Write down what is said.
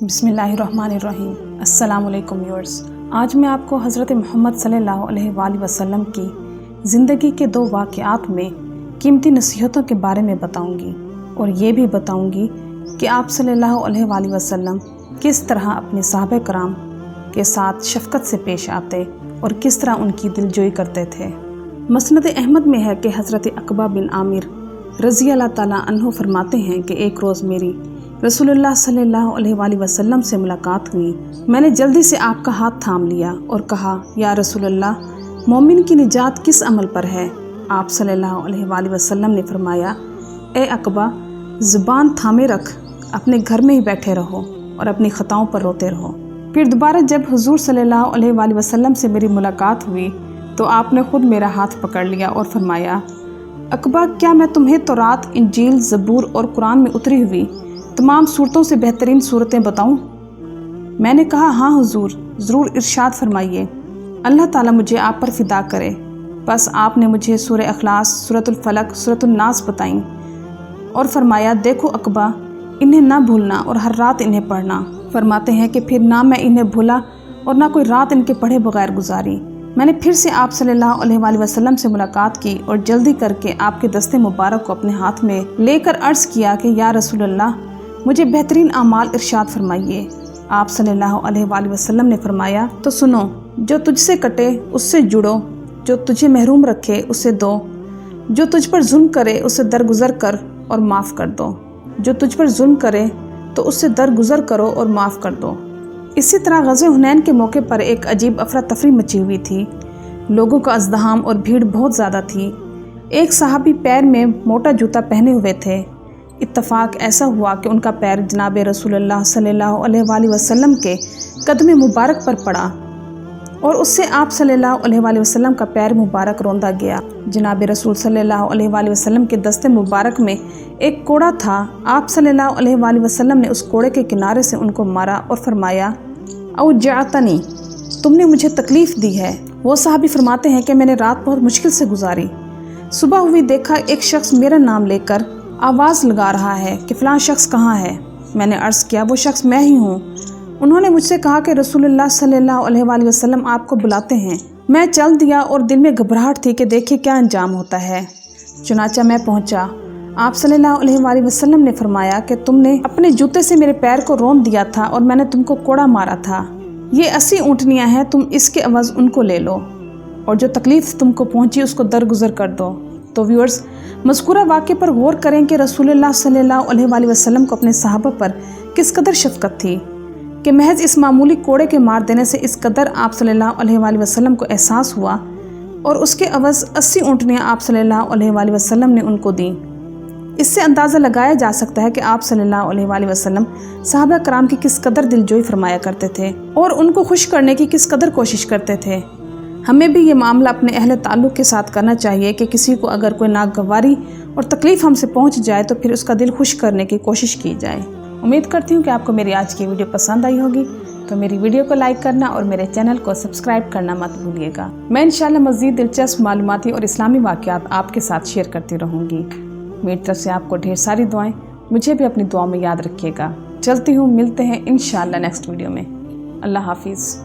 بسم اللہ الرحمن الرحیم۔ السلام علیکم ویورز۔ آج میں آپ کو حضرت محمد صلی اللہ علیہ وآلہ وسلم کی زندگی کے 2 واقعات میں قیمتی نصیحتوں کے بارے میں بتاؤں گی، اور یہ بھی بتاؤں گی کہ آپ صلی اللہ علیہ وآلہ وسلم کس طرح اپنے صحابہ کرام کے ساتھ شفقت سے پیش آتے اور کس طرح ان کی دلجوئی کرتے تھے۔ مسند احمد میں ہے کہ حضرت عقبہ بن عامر رضی اللہ تعالیٰ عنہ فرماتے ہیں کہ ایک روز میری رسول اللہ صلی اللہ علیہ وآلہ وسلم سے ملاقات ہوئی۔ میں نے جلدی سے آپ کا ہاتھ تھام لیا اور کہا، یا رسول اللہ، مومن کی نجات کس عمل پر ہے؟ آپ صلی اللہ علیہ وآلہ وسلم نے فرمایا، اے عقبہ، زبان تھامے رکھ، اپنے گھر میں ہی بیٹھے رہو اور اپنی خطاؤں پر روتے رہو۔ پھر دوبارہ جب حضور صلی اللہ علیہ وآلہ وسلم سے میری ملاقات ہوئی تو آپ نے خود میرا ہاتھ پکڑ لیا اور فرمایا، عقبہ، کیا میں تمہیں تورات، انجیل، زبور اور قرآن میں اتری ہوئی تمام صورتوں سے بہترین صورتیں بتاؤں؟ میں نے کہا، ہاں حضور، ضرور، ارشاد فرمائیے۔ اللہ تعالیٰ مجھے آپ پر فدا کرے۔ بس آپ نے مجھے سورہ اخلاص، سورۃ الفلق، سورۃ الناس بتائیں اور فرمایا، دیکھو عقبہ، انہیں نہ بھولنا اور ہر رات انہیں پڑھنا۔ فرماتے ہیں کہ پھر نہ میں انہیں بھولا اور نہ کوئی رات ان کے پڑھے بغیر گزاری۔ میں نے پھر سے آپ صلی اللہ علیہ وآلہ وسلم سے ملاقات کی اور جلدی کر کے آپ کے دستے مبارک کو اپنے ہاتھ میں لے کر عرض کیا کہ یا رسول اللہ، مجھے بہترین اعمال ارشاد فرمائیے۔ آپ صلی اللہ علیہ وآلہ وسلم نے فرمایا، تو سنو، جو تجھ سے کٹے اس سے جڑو، جو تجھے محروم رکھے اسے دو، جو تجھ پر ظلم کرے اسے درگزر کر اور معاف کر دو، جو تجھ پر ظلم کرے تو اس سے درگزر کرو اور معاف کر دو۔ اسی طرح غزوہ حنین کے موقع پر ایک عجیب افراتفری مچی ہوئی تھی۔ لوگوں کا ازدحام اور بھیڑ بہت زیادہ تھی۔ ایک صحابی پیر میں موٹا جوتا پہنے ہوئے تھے۔ اتفاق ایسا ہوا کہ ان کا پیر جناب رسول اللہ صلی اللہ علیہ وآلہ وسلم کے قدم مبارک پر پڑا اور اس سے آپ صلی اللہ علیہ وآلہ وسلم کا پیر مبارک روندا گیا۔ جناب رسول صلی اللہ علیہ وآلہ وسلم کے دستے مبارک میں ایک کوڑا تھا۔ آپ صلی اللہ علیہ وآلہ وسلم نے اس کوڑے کے کنارے سے ان کو مارا اور فرمایا، اوجعتنی، تم نے مجھے تکلیف دی ہے۔ وہ صحابی فرماتے ہیں کہ میں نے رات بہت مشکل سے گزاری۔ صبح ہوئی، دیکھا ایک شخص میرا نام لے کر آواز لگا رہا ہے کہ فلاں شخص کہاں ہے؟ میں نے عرض کیا، وہ شخص میں ہی ہوں۔ انہوں نے مجھ سے کہا کہ رسول اللہ صلی اللہ علیہ وآلہ وسلم آپ کو بلاتے ہیں۔ میں چل دیا اور دل میں گھبراہٹ تھی کہ دیکھیں کیا انجام ہوتا ہے۔ چنانچہ میں پہنچا۔ آپ صلی اللہ علیہ وآلہ وسلم نے فرمایا کہ تم نے اپنے جوتے سے میرے پیر کو رون دیا تھا اور میں نے تم کو کوڑا مارا تھا۔ یہ 80 اونٹنیاں ہیں، تم اس کے عوض ان کو لے لو اور جو تکلیف تم کو پہنچی اس کو درگزر کر دو۔ تو ویورز، مذکورہ واقعے پر غور کریں کہ رسول اللہ صلی اللہ علیہ وآلہ وسلم کو اپنے صحابہ پر کس قدر شفقت تھی کہ محض اس معمولی کوڑے کے مار دینے سے اس قدر آپ صلی اللہ علیہ وآلہ وسلم کو احساس ہوا اور اس کے عوض 80 اونٹنیاں آپ صلی اللہ علیہ وآلہ وسلم نے ان کو دیں۔ اس سے اندازہ لگایا جا سکتا ہے کہ آپ صلی اللہ علیہ وآلہ وسلم صحابہ کرام کی کس قدر دلجوئی فرمایا کرتے تھے اور ان کو خوش کرنے کی کس قدر کوشش کرتے تھے۔ ہمیں بھی یہ معاملہ اپنے اہل تعلق کے ساتھ کرنا چاہیے کہ کسی کو اگر کوئی ناگواری اور تکلیف ہم سے پہنچ جائے تو پھر اس کا دل خوش کرنے کی کوشش کی جائے۔ امید کرتی ہوں کہ آپ کو میری آج کی ویڈیو پسند آئی ہوگی، تو میری ویڈیو کو لائک کرنا اور میرے چینل کو سبسکرائب کرنا مت بھولیے گا۔ میں انشاءاللہ مزید دلچسپ معلوماتی اور اسلامی واقعات آپ کے ساتھ شیئر کرتی رہوں گی۔ میری طرف سے آپ کو ڈھیر ساری دعائیں، مجھے بھی اپنی دعاؤں میں یاد رکھیے گا۔ چلتی ہوں، ملتے ہیں انشاءاللہ نیکسٹ ویڈیو میں۔ اللہ حافظ۔